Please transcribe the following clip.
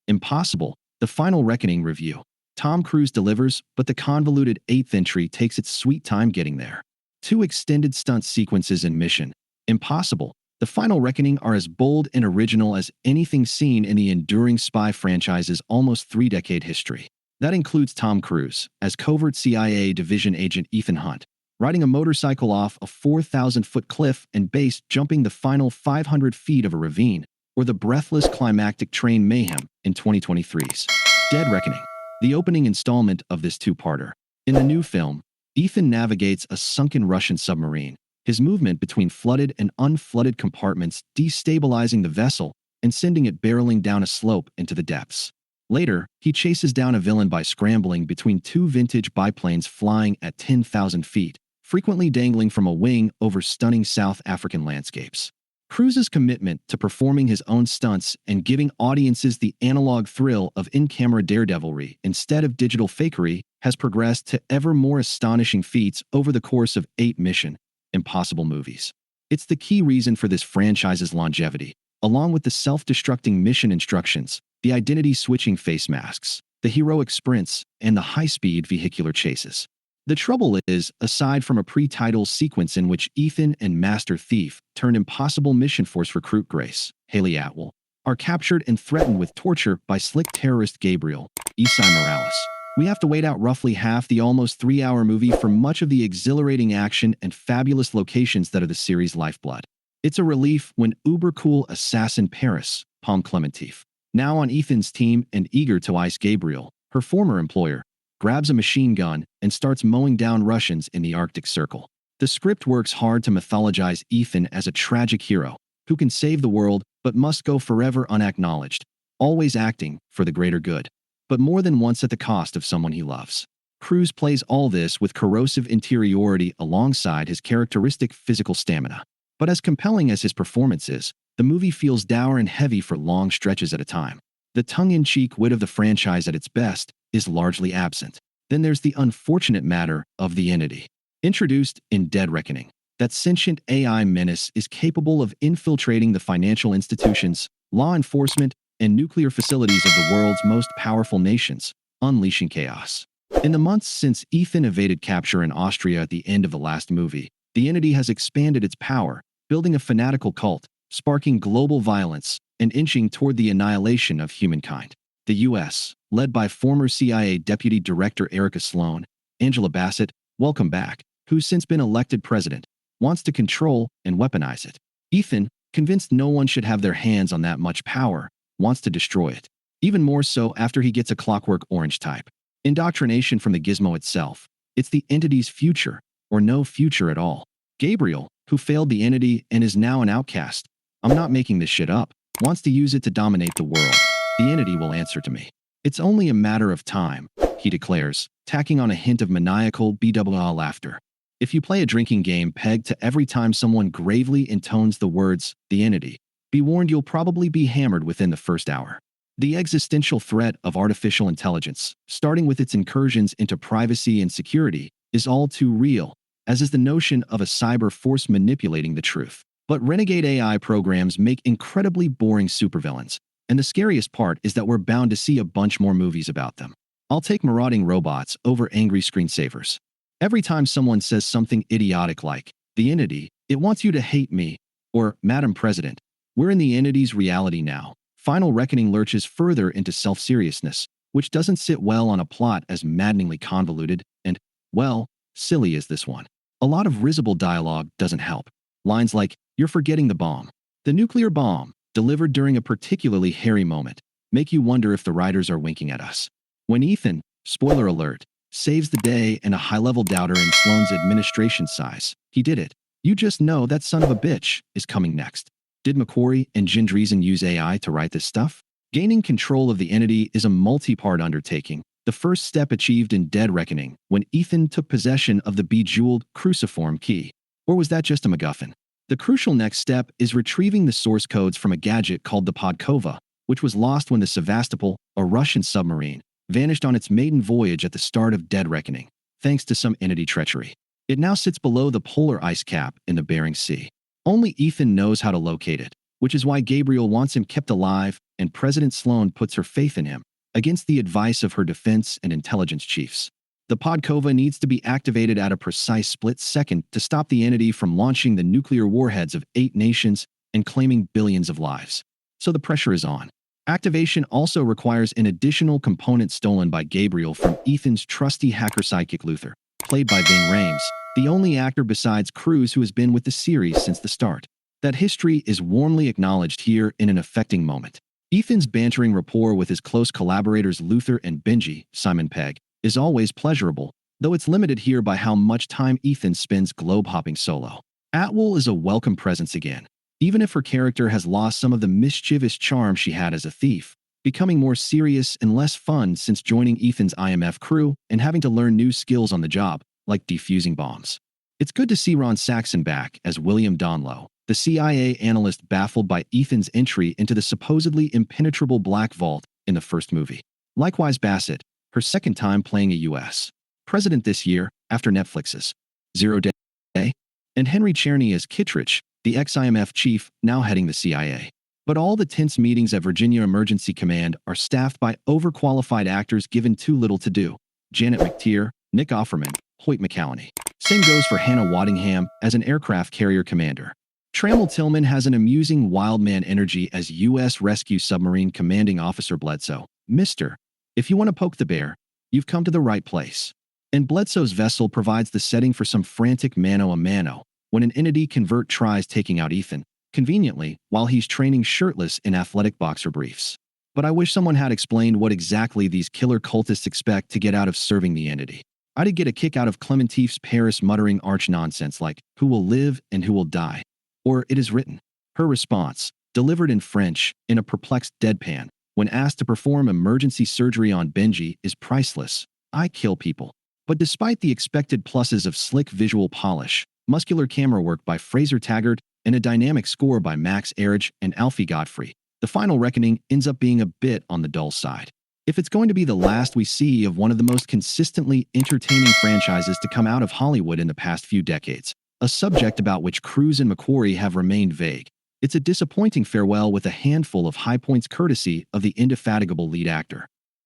Impossible, the final reckoning review. Tom Cruise delivers, but the convoluted eighth entry takes its sweet time getting there. 2 extended stunt sequences in Mission Impossible, the final reckoning are as bold and original as anything seen in the enduring spy franchise's almost 3-decade history. That includes Tom Cruise as covert CIA division agent Ethan Hunt, riding a motorcycle off a 4,000-foot cliff and base jumping the final 500 feet of a ravine, or the breathless climactic train mayhem in 2023's Dead Reckoning, the opening installment of this two-parter. In the new film, Ethan navigates a sunken Russian submarine, his movement between flooded and unflooded compartments destabilizing the vessel and sending it barreling down a slope into the depths. Later, he chases down a villain by scrambling between 2 vintage biplanes flying at 10,000 feet, frequently dangling from a wing over stunning South African landscapes. Cruise's commitment to performing his own stunts and giving audiences the analog thrill of in-camera daredevilry instead of digital fakery has progressed to ever more astonishing feats over the course of 8 Mission Impossible movies. It's the key reason for this franchise's longevity, along with the self-destructing mission instructions, the identity-switching face masks, the heroic sprints, and the high-speed vehicular chases. The trouble is, aside from a pre-title sequence in which Ethan and Master Thief turned Impossible Mission Force recruit Grace, Haley Atwell, are captured and threatened with torture by slick terrorist Gabriel, Esai Morales, we have to wait out roughly half the almost 3-hour movie for much of the exhilarating action and fabulous locations that are the series' lifeblood. It's a relief when uber-cool assassin Paris, Palm Clementif, now on Ethan's team and eager to ice Gabriel, her former employer, grabs a machine gun and starts mowing down Russians in the Arctic Circle. The script works hard to mythologize Ethan as a tragic hero who can save the world but must go forever unacknowledged, always acting for the greater good, but more than once at the cost of someone he loves. Cruise plays all this with corrosive interiority alongside his characteristic physical stamina. But as compelling as his performance is, the movie feels dour and heavy for long stretches at a time. The tongue-in-cheek wit of the franchise at its best is largely absent. Then there's the unfortunate matter of the entity. Introduced in Dead Reckoning, that sentient AI menace is capable of infiltrating the financial institutions, law enforcement, and nuclear facilities of the world's most powerful nations, unleashing chaos. In the months since Ethan evaded capture in Austria at the end of the last movie, the entity has expanded its power, building a fanatical cult, sparking global violence, and inching toward the annihilation of humankind. The U.S., led by former CIA Deputy Director Erica Sloan, Angela Bassett, welcome back, who's since been elected president, wants to control and weaponize it. Ethan, convinced no one should have their hands on that much power, wants to destroy it. Even more so after he gets a Clockwork Orange type indoctrination from the gizmo itself. It's the entity's future, or no future at all. Gabriel, who failed the entity and is now an outcast, I'm not making this shit up, wants to use it to dominate the world. The entity will answer to me. It's only a matter of time, he declares, tacking on a hint of maniacal BWL laughter. If you play a drinking game pegged to every time someone gravely intones the words, the entity, be warned you'll probably be hammered within the first hour. The existential threat of artificial intelligence, starting with its incursions into privacy and security, is all too real, as is the notion of a cyber force manipulating the truth. But renegade AI programs make incredibly boring supervillains, and the scariest part is that we're bound to see a bunch more movies about them. I'll take marauding robots over angry screensavers. Every time someone says something idiotic like, the entity, it wants you to hate me, or, Madam President, we're in the entity's reality now. Final Reckoning lurches further into self-seriousness, which doesn't sit well on a plot as maddeningly convoluted and, well, silly as this one. A lot of risible dialogue doesn't help. Lines like, "You're forgetting the bomb," "the nuclear bomb," delivered during a particularly hairy moment, make you wonder if the writers are winking at us. When Ethan, spoiler alert, saves the day and a high-level doubter in Sloan's administration sighs, he did it. You just know that son of a bitch is coming next. Did McQuarrie and Gendreesen use AI to write this stuff? Gaining control of the entity is a multi-part undertaking, the first step achieved in Dead Reckoning when Ethan took possession of the bejeweled cruciform key. Or was that just a MacGuffin? The crucial next step is retrieving the source codes from a gadget called the Podkova, which was lost when the Sevastopol, a Russian submarine, vanished on its maiden voyage at the start of Dead Reckoning, thanks to some entity treachery. It now sits below the polar ice cap in the Bering Sea. Only Ethan knows how to locate it, which is why Gabriel wants him kept alive and President Sloan puts her faith in him, against the advice of her defense and intelligence chiefs. The Podkova needs to be activated at a precise split second to stop the entity from launching the nuclear warheads of 8 nations and claiming billions of lives. So the pressure is on. Activation also requires an additional component stolen by Gabriel from Ethan's trusty hacker sidekick Luther, played by Ving Rhames, the only actor besides Cruise who has been with the series since the start. That history is warmly acknowledged here in an affecting moment. Ethan's bantering rapport with his close collaborators Luther and Benji, Simon Pegg, is always pleasurable, though it's limited here by how much time Ethan spends globe-hopping solo. Atwell is a welcome presence again, even if her character has lost some of the mischievous charm she had as a thief, becoming more serious and less fun since joining Ethan's IMF crew and having to learn new skills on the job, like defusing bombs. It's good to see Ron Saxon back as William Donlow, the CIA analyst baffled by Ethan's entry into the supposedly impenetrable Black Vault in the first movie. Likewise Bassett, her second time playing a U.S. president this year after Netflix's 0 Day, and Henry Czerny as Kittredge, the ex-IMF chief now heading the CIA. But all the tense meetings at Virginia Emergency Command are staffed by overqualified actors given too little to do. Janet McTeer, Nick Offerman, Hoyt McCallany. Same goes for Hannah Waddingham as an aircraft carrier commander. Trammell Tillman has an amusing wildman energy as U.S. Rescue Submarine Commanding Officer Bledsoe. Mr. If you want to poke the bear, you've come to the right place. And Bledsoe's vessel provides the setting for some frantic mano-a-mano when an entity convert tries taking out Ethan, conveniently, while he's training shirtless in athletic boxer briefs. But I wish someone had explained what exactly these killer cultists expect to get out of serving the entity. I did get a kick out of Clementief's Paris muttering arch nonsense like, "Who will live and who will die?" Or, "It is written." Her response, delivered in French, in a perplexed deadpan, when asked to perform emergency surgery on Benji, is priceless. I kill people. But despite the expected pluses of slick visual polish, muscular camera work by Fraser Taggart, and a dynamic score by Max Ehrich and Alfie Godfrey, the final reckoning ends up being a bit on the dull side. If it's going to be the last we see of one of the most consistently entertaining franchises to come out of Hollywood in the past few decades, a subject about which Cruise and McQuarrie have remained vague, it's a disappointing farewell with a handful of high points courtesy of the indefatigable lead actor.